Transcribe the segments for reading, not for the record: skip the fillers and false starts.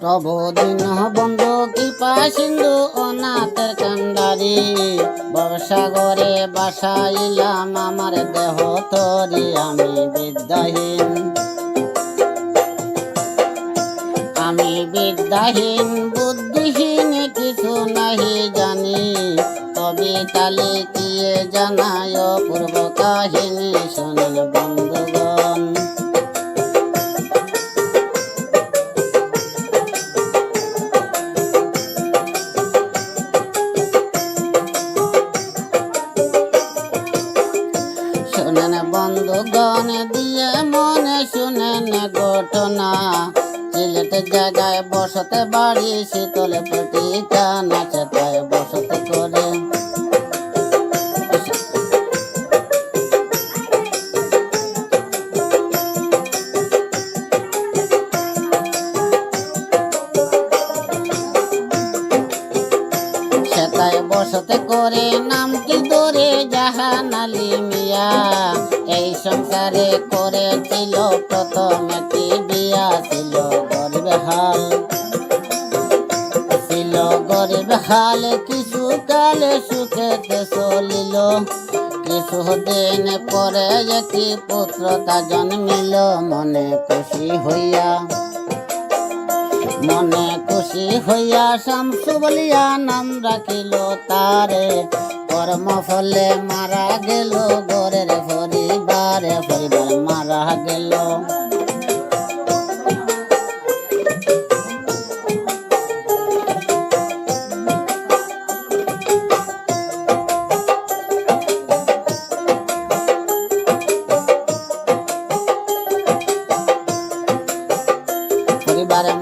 প্রভুদিন বন্ধু কৃপা সিন্ধু অনাথের কান্ডারি বর্ষাগরে বাসাইলাম আমার দেহ তরি আমি বিদ্যাহীন বুদ্ধিহীন কিছু নাহি জানি তবে তালে কিয়ে জানায় পূর্ব কাহিনী শোনেন বন্ধুগণ। শোনেন বন্ধুগণ দিয়ে মনে শুনেন ঘটনা সিলেটের জায়গায় বসতে বাড়ি শীতলে প্রতিটা নাচে তাই বসতে করে সেটাই বসতে করে নামটি ধরে জাহান আলী মিয়া এই সংসারে করেছিল প্রথম একটি বিয়া ছিল গরিব হাল কিছু কালে সুখেতে চলিল কিছু দিন পরে একটি পুত্র তা জন্মিল মনে খুশি হইয়া শামসু বলিয়া নাম রাখিল তারে কর্ম ফলে মারা গেল গরের পরিবার মারা গেল।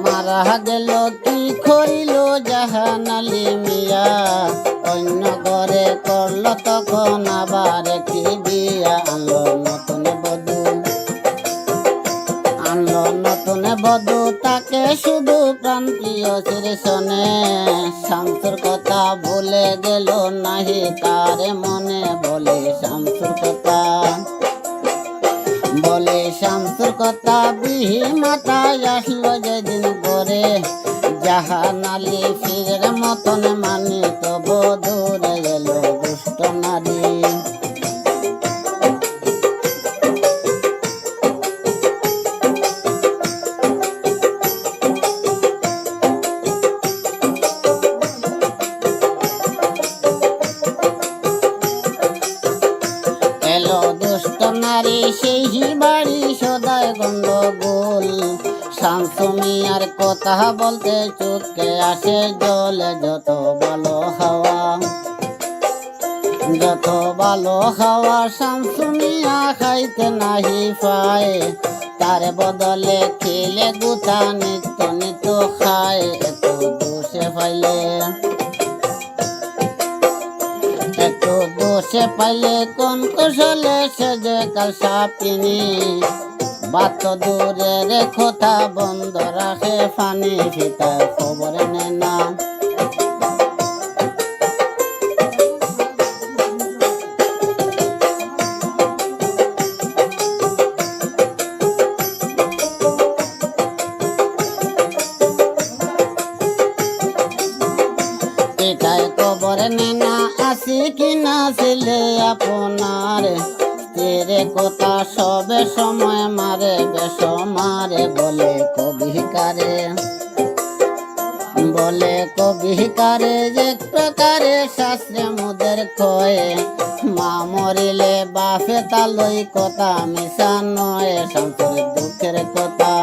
মারা গেল কি করিল জাহান আলী মিয়া অন্য ঘরে করল তখন আবার একটি বিয়া আনলো নতুন বধূ তাকে শুধু প্রান্তীয় শীর্ষণে শামসুর কথা ভুলে গেল নাহি তারে মনে বলে শামসুর কথা বিহি মাথায় আসলো যেদিন করে জাহান আলী ফিরের মতন মানিত বধূরে গেল দুষ্ট নারী। এলো দুষ্ট নারী সেই বাড়ি সদায় গন্ডগোল শামসু মিয়ার কথা বলতে চোখে আসে জলে যত ভালো হাওয়া শামসু মিয়া খাইতে নাহি পায় তার বদলে খেলে গুতা নিত্য নিত্য খায় একটু দোষে পাইলে কোন কৌশলে সে যে কাল সাপিনি বাত দূরের কথা বন্ধ রাখে ফানি ফিতা খবর নে না। এটাই খবর নে না আসি কিনা ছেলে আপনার স্ত্রীর কথা সবে সময় মারে বেসমারে বলে কবিকারে যে প্রকারে শাস্ত্রে মুদের কয়ে মা মরিলে বাপে তালই কথা মিশা নয় শামসুর দুঃখের কথা।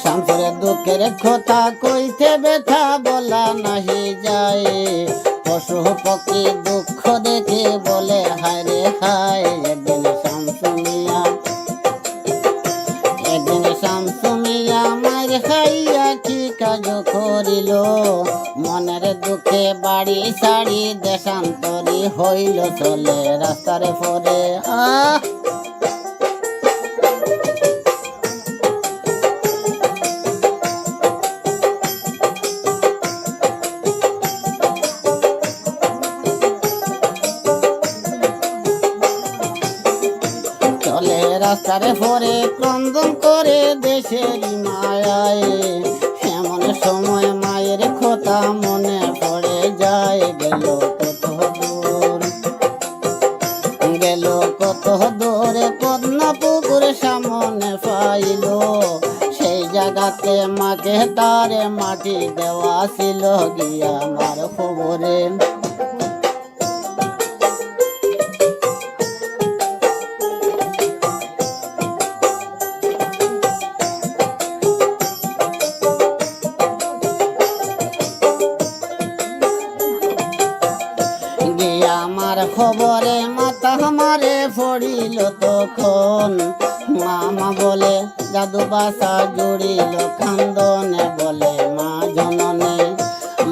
শামসুরের দুঃখের কথা কইতে ব্যথা বলা নাহি যায় পশু পক্ষী দুঃখ দেখে বলে হায় রে হায়। একদিন শামসু মিয়া মার খাইয়া কি কাজ করিল মনের দুঃখে বাড়ি সারি দেশান্তরী হইল চলে রাস্তার পরে রাস্তারে পরে ক্রন্দন করে দেশের মায়ায়, এমন সময় মায়ের কথা মনে পড়ে যায়। গেল কত দূরে পদ্মা পুকুর সামনে পাইল, সেই জায়গাতে মাকে তারে মাটি দেওয়া ছিল গিয়া আমার খবরে। আমার খবরে মাথা আমারে পড়িল তখন, মামা বলে জাদু বাসা জুড়িল কান্দনে, বলে মা জননী,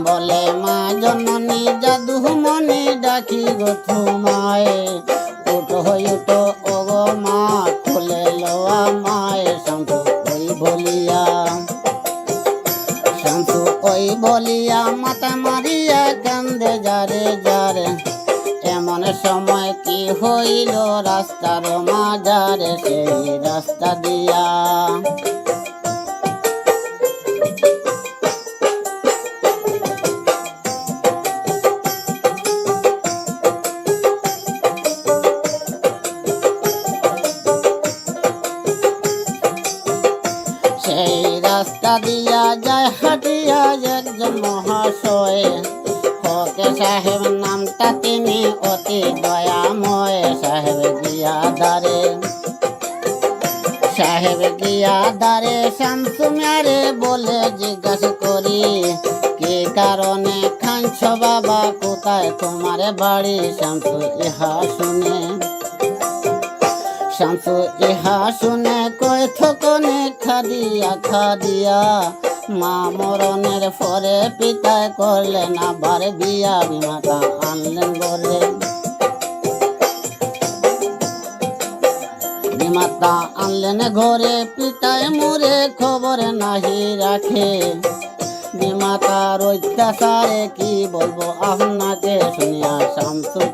বলে মা জননী জাদু মনি ডাকি গো তোমায়, উঠো উঠো ও গো মা খুলে লোয়া মায়ে, শান্তু ওই বলিয়া, শান্তু ওই বলিয়া মাথা মারিয়া কান্দে যারে যারে। এমন সময় কি হইল রাস্তার মাঝারে, সেই রাস্তা দিয়া সেই রাস্তা দিয়া যায় হাটিয়া একজন মহাশয়, হকে সাহেব নামটা তিনি অতি দয়াময়। সাহেব গিয়া দারে শামসু মিয়ারে বলে জিজ্ঞাসা করি, কি কারণে খাঞ্ছ বাবা, কোথায় তোমার বাড়ি? শামসু ইহা শুনে কয় থকনে খাদিয়া, মা মরণের পরে পিতায় করলেন আবার বিয়া, বিমাতা আনলেন ঘরে, বিমাতা আনলেন ঘরে, পিতায় মোরে খবর নাহি রাখে। বিমাতার অত্যাচারে কি বলবো আপনাকে, শুনিয়া শামসুর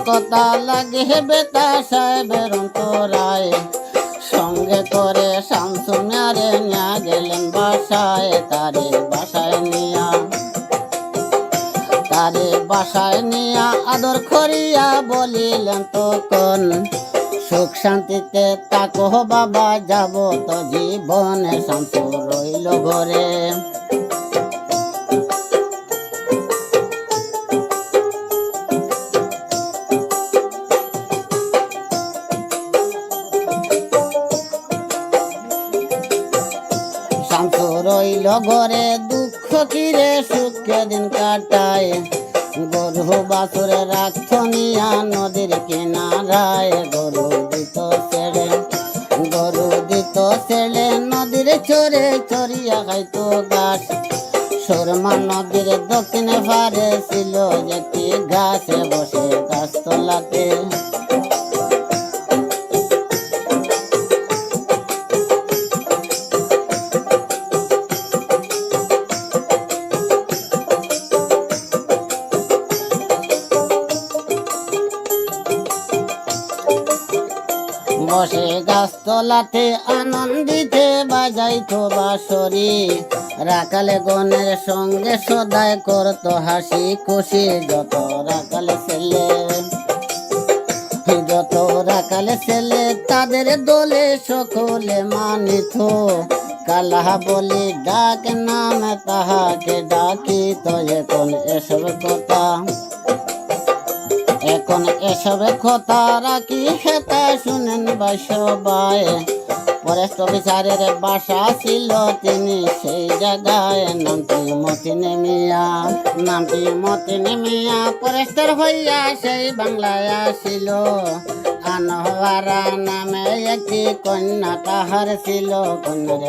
কথা লাগে বেতা সাহেবের অন্তরায়, সঙ্গে করে শামসু মিয়ারে নিয়া গেলেন বাসায়, তারে বাসায় নিয়া আদর করিয়া বলিলেন তখন, সুখ শান্তিতে তাকো বাবা, যাব তো জীবনে। শামসু রইল ঘরে, শামসু রইল ঘরে, দুঃখ কিরে সুখে দিন কাটায়, গরু বাছুরে রাখত নিয়া নদীর কিনারায়, গরু দিত ছেড়ে নদীর চরে চরিয়া খাইত ঘাস। সুরমা নদীর দক্ষিণে পারে ছিল একটি গাছে বসে গাছতলাতে, বসে গাছতলাতে আনন্দিতে বাজাইতো বাঁশরি, রাখালে গণের সঙ্গে সদাই করতো হাসি খুশি। যত রাখালে ছেলে তাদের দলে সকলে মানিত, কালা বলি ডাক নামে তাহাকে ডাকিত। এখন এসব কথা রাখি হেতা শুনেন সবাই, ফরেস্ট অফিসারের বাসা ছিল তিনি সেই জায়গায়, নামটি মতিন মিয়া ফরেস্টার হইয়া সেই বাংলায় আসিল। আনোয়ারা নামে একটি কন্যা তাহার ছিল, কন্যার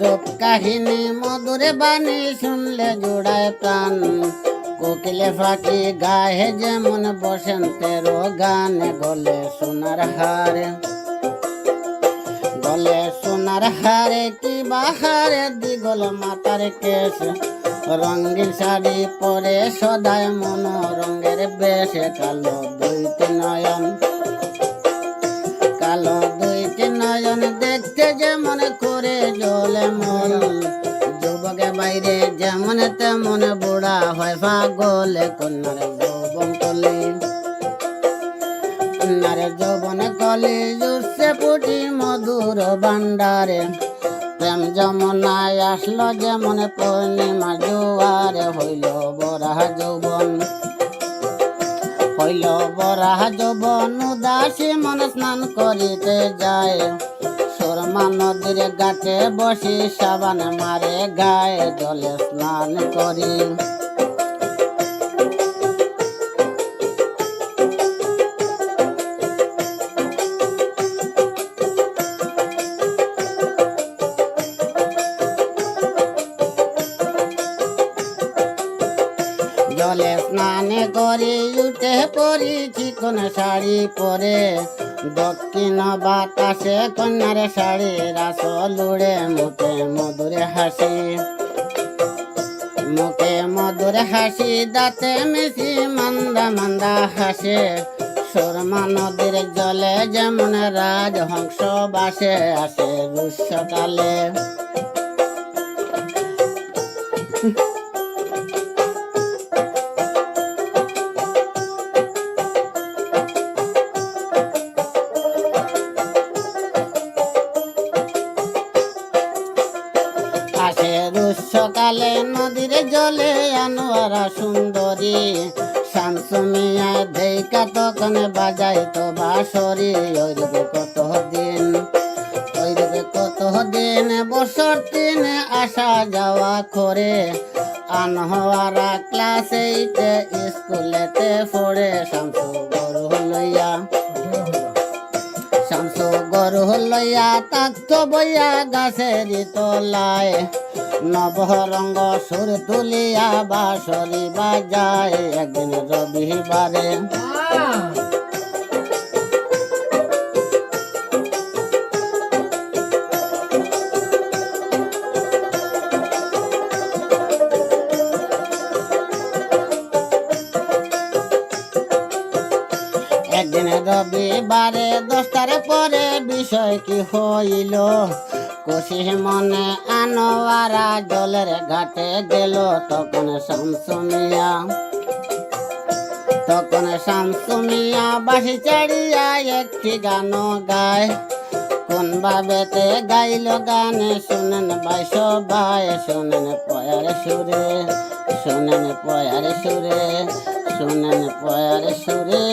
রূপ কাহিনী মধুরে বাণী শুনলে জোড়ায় প্রাণ। কোকিলে পাখি গায়ে যেমন বসন্তের গানে, গলে সোনার হারে কি বাহারে দিগল মাতার কেশ। রঙিন শাড়ি পরে সদায় মনোরঙের বেশে কালো দুইটি নয়ন, কালো দুইটি নয়ন দেখতে যেমন করে জলে মন। যুবকে বাইরে যেমন তেমন বুড়া হয় পাগল, কন্যার যৌবন কলি, কন্যার যৌবন কলি জুড়ছে পুটি মধুর ভান্ডারে। প্রেম যমুনায় আসলো যেমন পূর্ণিমা জোয়ারে, হইল বরা যৌবন, হইল বরা যৌবন। উদাসী মন স্নান করিতে যায়, সুরমা নদীর ঘাটে বসি সাবান মারে গায়ে, জলে স্নান করি। জলে স্নান করে উঠে পড়ি চিকন শাড়ি পরে, দক্ষিণ বাতাসে কন্যার শাড়ির আঁচল উড়ে। মুখে মধুরে হাসি, মুখে মধুরে হাসি, দাঁতে মিশি মান্দা মান্দা হাসে। সুরমা নদীর জলে যেমন রাজহংস বাসে, আসে গ্রীষ্মকালে। আসে গ্রীষ্মকালে নদীর জলে আনোয়ারা সুন্দরী, শামসুমিয়া দেখা তখন বাজাইতো বাঁশরি। ওইরূপে কতদিন, ওইরূপে কতদিন বছর দিন আসা যাওয়া করে। আনোয়ারা ক্লাস 8 স্কুলেতে পড়ে। শামসু গরু লইয়া, শামসু গরু লইয়া থাকতো বইয়া গাছের তলায়, নবরঙ্গ সুর তুলিয়া বাঁশরি বাজায়। একদিন রবিবারে, একদিন রবিবারে 10টার পরে বিষয় কি হইল, খুশি মনে আনোয়ারা জলের ঘাটে গেল। তখন শামসুমিয়া, তখন শামসুমিয়া বাঁশি চাড়িয়া একটি গান গায়। কোন ভাবেতে গাইল গানে শুনেন ভাই সবাই, শুনেন পয়ার সুরে, শুনেন পয়ার সুরে, শুনেন পয়ার সুরে।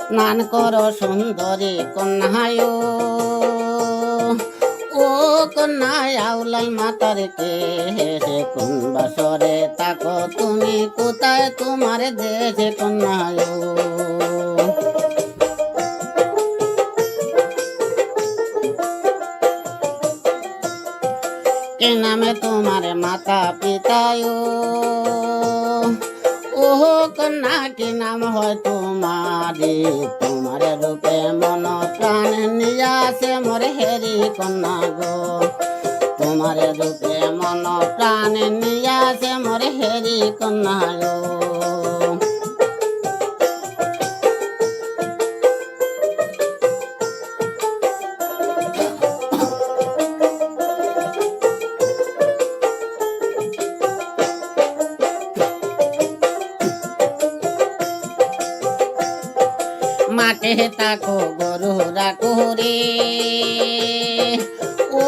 স্নান করো সুন্দরী কন্যায়, ও কন্যায় আউলাই মাতার কে। কোন বাসরে তাকো তুমি, কোথায় তোমার দেশে কন্যায়। কে নামে তোমার মাতা পিতায়, ওহ কন্যা কি নাম হয় তোমারি। তোমার রূপে মন প্রাণ নিয়াছে মোর হেরি কন্যা গো, তোমার রূপে মন প্রাণ নিয়াছে মোর হেরি কন্যা গো। মাঠে তাকো গরু রাখো রে, ও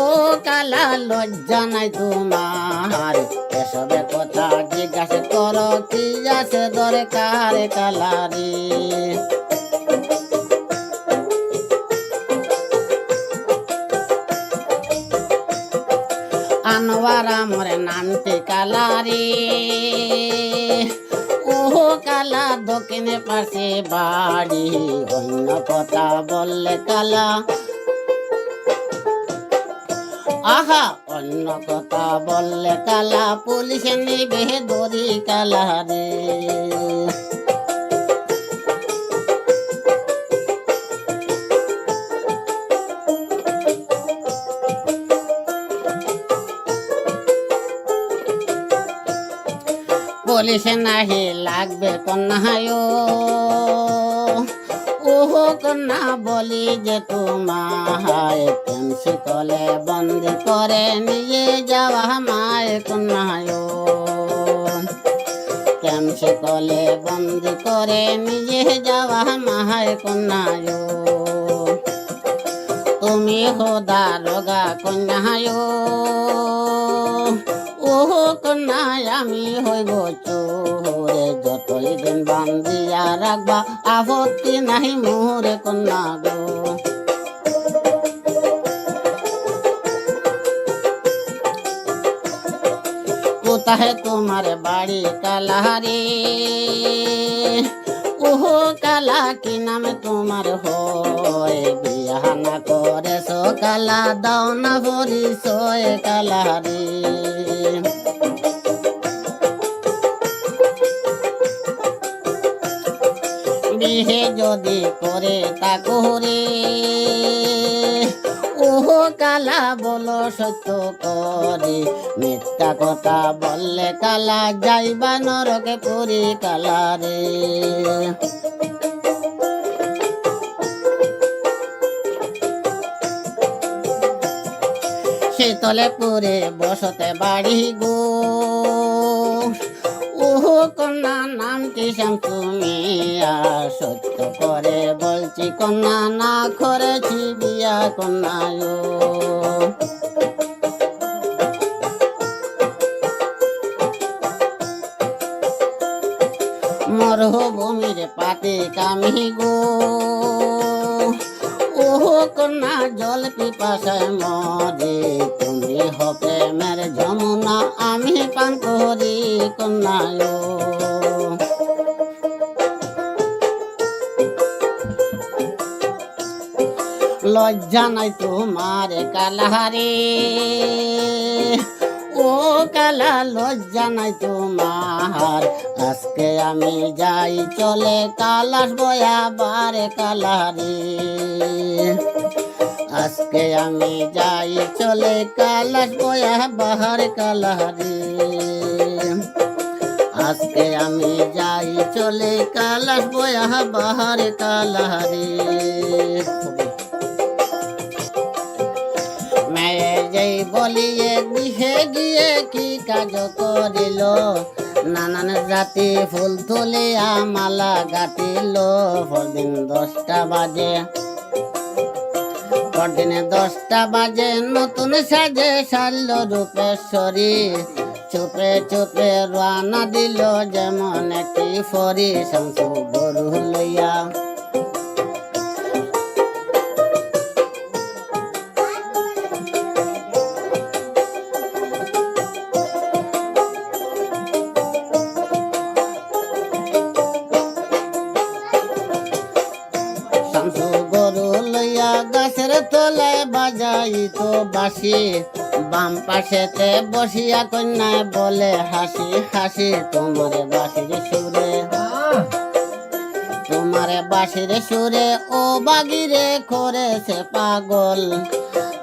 কালা লজ্জা নাই তোমার। এসবে কথা জিজ্ঞাসা করো কি আছে দরকার কালারি। আনোয়ারা মোরে নামটি কালারি, ওহো কালা দক্ষিণে পাশে বাড়ি। অন্য কথা বললে কালা, আহা অন্য কথা বললে কালা, পুলিশে নিবে দড়ি কালা রে। পুলিশ নাহি লাগবে কন্যায় ওহো কন্যা বলি যে তোমায় পেন্সি কলে বন্দি করে নিয়ে যাওয়া মায় কন্যায় পেন্সি কলে বন্দি করে নিয়ে যাওয়া মায় কন্যায় তুমি হোদা রোগা কন্যায় ওহো কন্যায় আমি হইব চোরে যতই দিন বান্ধিয়া রাখবা আপত্তি নাহি মোরে কন্যা গো কোথায় তোমার বাড়ি কালাহারি ওহো কালা কি নামে তোমার হয় বিয়া না করে কালা দাও না পরিচয় কালাহারি বিহে যদি করে তা করে ওহো কালা বলো সত্য করে মিথ্যা কথা বললে কালা যাইবা নরকে পুরি কালা রে শীতলে পুরে বসতে বাড়ি গো ওহো কন্যা নাম কি শ্যাম তুমি আর সত্য করে বলছি কন্যা না করেছি বিয়া কন্যায় মরুভূমির পাতে কামি গো ওহো কন্যা জল পিপাসায় মরে তুমি হবে মেরে যমুনা আমি পান করি কন্যায় লজ্জা নাই তোমার কালাহারে ও কালা লজ্জা নাই তোমার আজকে আমি যাই চলে কাল আসবো আবার কালারে আজকে আমি যাই চলে কাল আসবো আবার কালারে আজকে আমি যাই চলে কাল আসবো আবার কালারে মেয়ে যেই বলিয়ে গৃহে গিয়ে কি কাজ করিল নানান জাতি ফুল তুলিয়া মালা গাঁটিল পরদিন 10টা বাজে পরদিনে 10টা বাজে নতুন সাজে সারল রূপেশ্বরী চুপে চুপে রানা দিল যেমন একটি ফরি শামসু গরু লইয়া শামসু গরু লইয়া গাছের তলায় বাজাইতো বাঁশি বাম পাশেতে বসিয়া কন্যায় বলে হাসি হাসি তোমার বাঁশির সুরে তোমার বাঁশির সুরে ও বাগিরে করেছে পাগল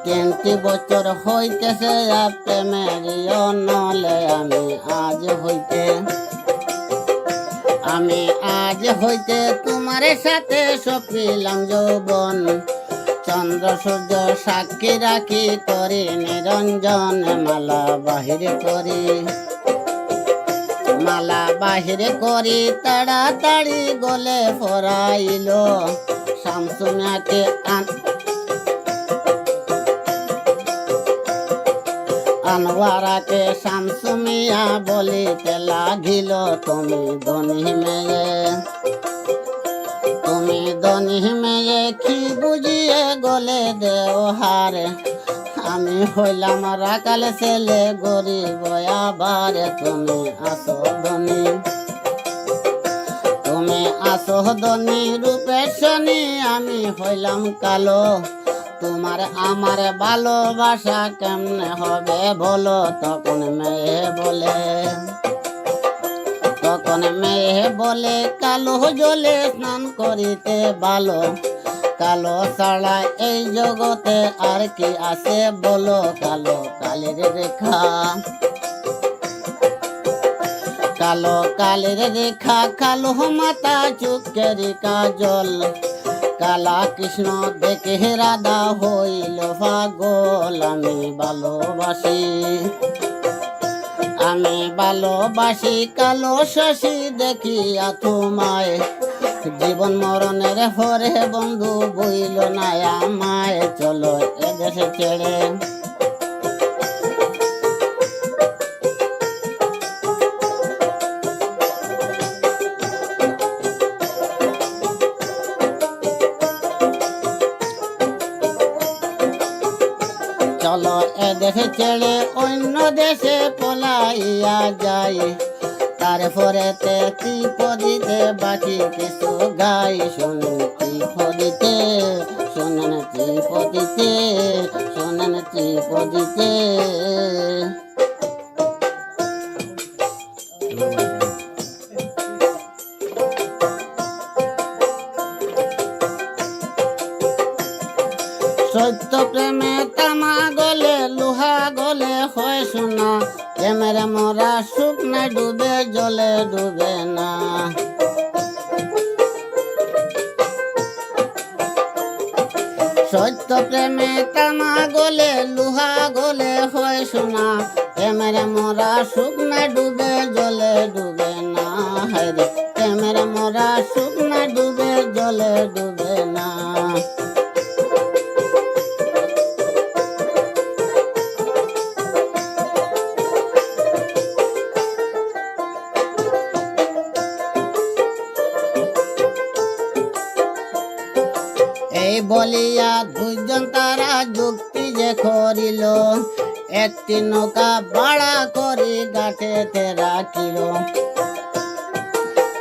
3টি বছর হইতেছে প্রেমের নলে আমি আজ হইতে তোমার সাথে সপিলাম যৌবন চন্দ্র সূর্য সাক্ষী রাখি করি নিরঞ্জন মালা বাহির করি তাড়াতাড়ি গলে ফরাইল শামসুমিয়াকে আনোয়ারাকে শামসুমিয়া বলিতে লাগিল তুমি ধনী মেয়ে কি বুঝিয়ে গলে দেও হারে আমি হইলাম রাকাল ছেলে গরিব আবার তুমি আসো ধনী রূপের শনি আমি হইলাম কালো তোমার আমার ভালোবাসা কেমনে হবে বলো তখন মেয়ে বলে কালো জলে স্নান করিতে ভালো কালো ছাড়া এই জগতে আর কি আছে বলো কালো কালের রেখা কালো কালের রেখা কালো মাতা চোখের কাজল কালা কৃষ্ণ দেখে রাধা হইল পাগল আমি ভালোবাসি কালো শশী দেখিয়া তোমায় জীবন মরণের পরে বন্ধু বইল না আমায় চলো এদেশ ছেড়ে চলো এদেশ ছেড়ে অন্য দেশে পলাইয়া যাই তারপরেতে ত্রিপদীতে বাকি কিছু গাই শোনেন ত্রিপদীতে সত্য প্রেমে তামা গলে লোহা গলে হয় শোনা প্রেমের মরা শুকনা ডুবে জলে ডুবে না সত্য প্রেমে তামা গলে লোহা গলে হয় শোনা প্রেমের মরা শুকনা ডুবে জলে ডুবে না হায়রে প্রেমের মরা শুকনা ডুবে জলে ডুবে না এই বলিয়া দুইজন তারা যুক্তি যে করিল একটি নৌকা ভাড়া করি ঘাটেতে রাখিল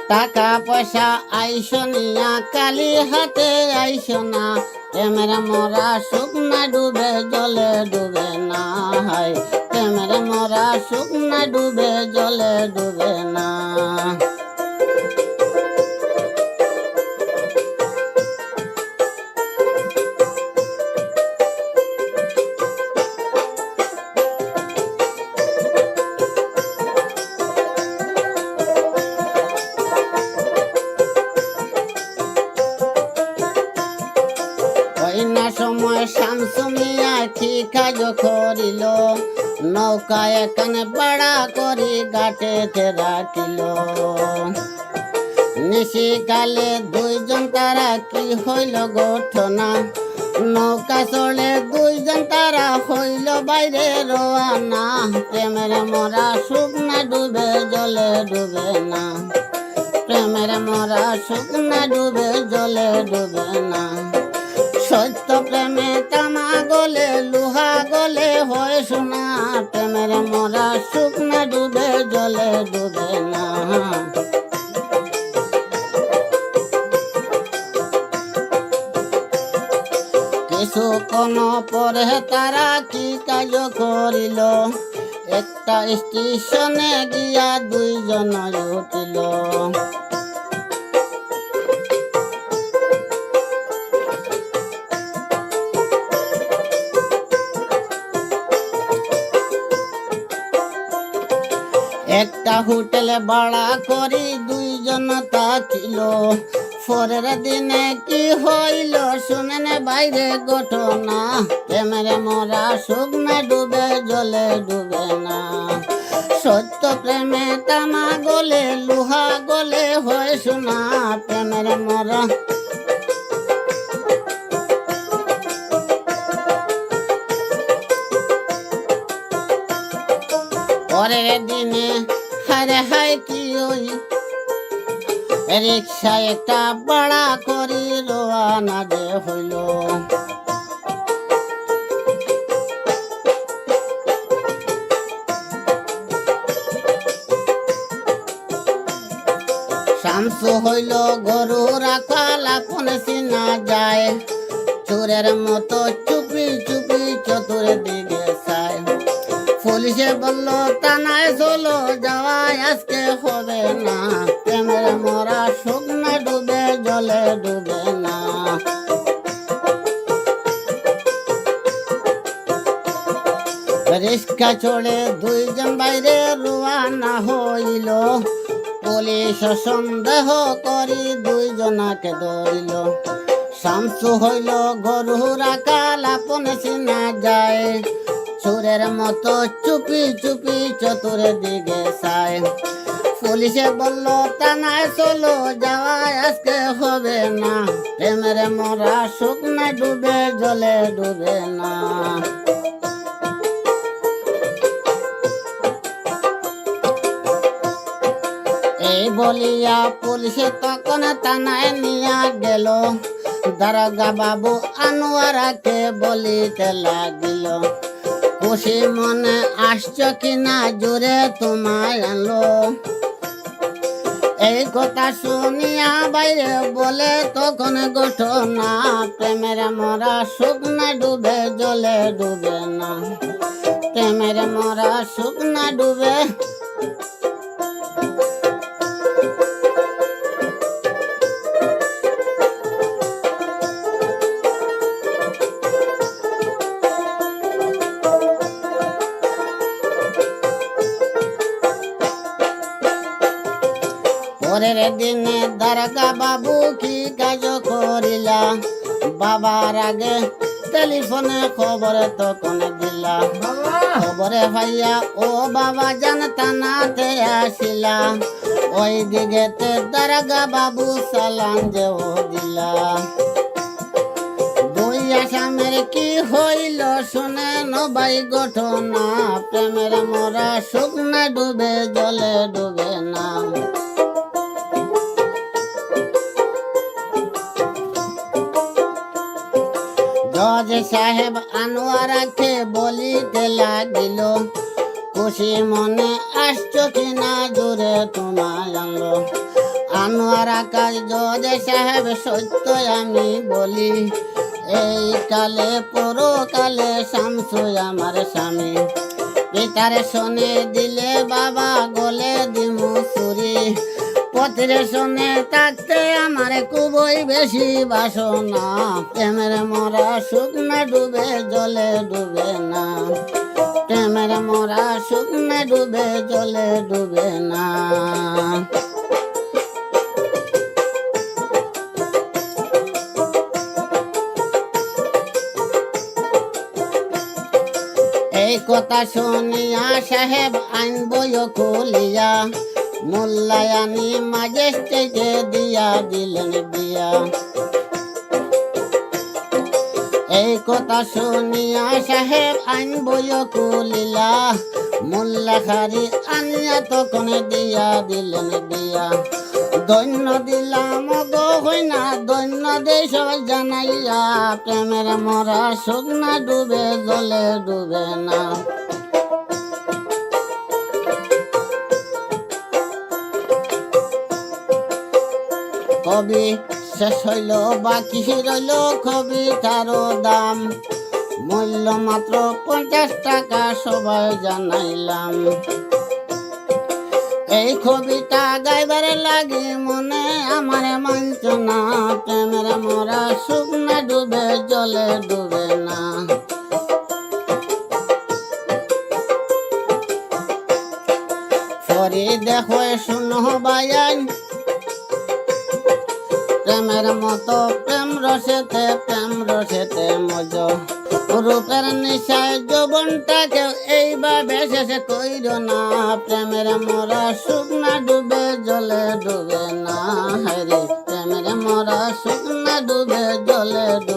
টাকা পয়সা আইস নিয়া কালি হাতে আইস না প্রেমের মরা শুকনা ডুবে জলে ডুবে না হায় প্রেমের মরা শুকনা ডুবে জলে ডুবে না সময় শামসু মিয়া ঠিক কাজ করিল নৌকা এখানে ভাড়া করি ঘাটেতে রাখিল নিশিকালে দুইজন তারা কি হইল ঘটনা নৌকা চলে দুইজন তারা হইল বাইরে রওনা প্রেমের মরা শুকনা ডুবে জলে ডুবে না প্রেমের মরা শুকনা ডুবে জলে ডুবে না সত্য প্রেমে তামা গলে লোহা গলে হয় শোনা প্রেমের মরা শুকনা ডুবে জলে ডুবে না কিছুক্ষণ পরে তারা কি কাজ করিল একটা স্টেশনে গিয়া দুইজন উঠিল একটা হোটেলে ভাড়া করি দুইজন থাকিল পরের দিনে কি হইল শুনেন বাইরে ঘটনা প্রেমের মরা শুকনা ডুবে জলে ডুবে না সত্য প্রেমে তামা গলে লোহা গলে হয় শোনা প্রেমের মরা পরের দিনে হারে হায় কি ওই রিক্সা একটা ভাড়া করি রওনা যে হইল শামসু হইল গরু রাখাল আপন চিনা যায় চোরের মতো চুপি চুপি চতুর দিকে চায় পুলিশে বলল থানায় চলো যাওয়াই আজকে হবে না প্রেমের মরা শুকনা ডুবে জলে ডুবে না রিস্ক রিক্সা চড়ে দুইজন বাইরে রওনা হইল। পুলিশ সন্দেহ করি দুইজনাকে ধরিল। শামসু হইল গরু রাখাল আপন চিনা যায়। চোরের মতো চুপি চুপি চতুরের দিকে চায়। পুলিশে বলল থানায় চলো, যাওয়া আজকে হবে না। প্রেমের মরা শুকনা ডুবে জলে ডুবে না। এই বলিয়া পুলিশে তখন থানায় নিয়া গেল। দারোগা বাবু আনোয়ারাকে বলিতে লাগিল, খুশি মনে আসছ কিনা জোরে তোমায় আনলো। এই কথা শুনিয়া বাইরে বলে তখন ঘটনা, প্রেমের মরা শুকনা ডুবে জলে ডুবে না। প্রেমের মরা শুকনা ডুবে। পরের দিনে দারোগা বাবু কি কাজ করিলা, বাবার আগে টেলিফোনে খবর তখন দিলা। খবরে ভাইয়া ও বাবা জান থানাতে আসিলা। ওই দিকেতে দারোগা বাবু সালাম যেও দিলা। দুই আসামের কি হইল শুনে নবাই ঘটনা, প্রেমের মরা শুকনা ডুবে জলে ডুবে না। জজ সাহেব আনোয়ারাকে বলিতে লাগিল, খুশি মনে আসছ কিনা জোরে তোমায় আনলো। আনোয়ারা কাজ জজ সাহেব সত্য আমি বলি, এই কালে পরকালে শামসু আমার স্বামী। পিতারে শোনে দিলে বাবা গলে দিমু ছুরি। পথরে শোনে থাকতে আমার খুবই বেশি বাসনা, প্রেমের মরা শুকনা ডুবে জলে ডুবে না। প্রেমের মরা শুকনা ডুবে জলে ডুবে না। এই কথা শুনিয়া সাহেব আইন বই খুলিয়া, মোল্লায়ানি ম্যাজিস্ট্রেটে দিয়া দিলেন বিয়া। এই কথা শুনিয়া সাহেব আইন বই খুলিলা, মোল্লা খারি আনিয়া তখন দিয়া দিলেন বিয়া। দৈন্য দিলাম গো হইনা, দৈন্য দেশ জানাইয়া, প্রেমের মরা শুকনা ডুবে জলে ডুবে না। কবি শেষ হইল বাকি রইল কবিতারও দাম, মূল্য মাত্র 50 টাকা সবাই জানাইলাম। এই কবিতা গাইবার লাগি মনে আমার মানছ না, প্রেমের মরা শুকনা ডুবে জলে ডুবে না। সরি দেখো শুনো বায়ান, প্রেমের মতো প্রেম রসেতে মজ। রূপের নিশায় যৌবনটাকে এইভাবে শেষ কইর না, প্রেমের মরা শুকনা ডুবে জলে ডুবে না। হরে প্রেমের মরা শুকনা ডুবে জলে ডুবে।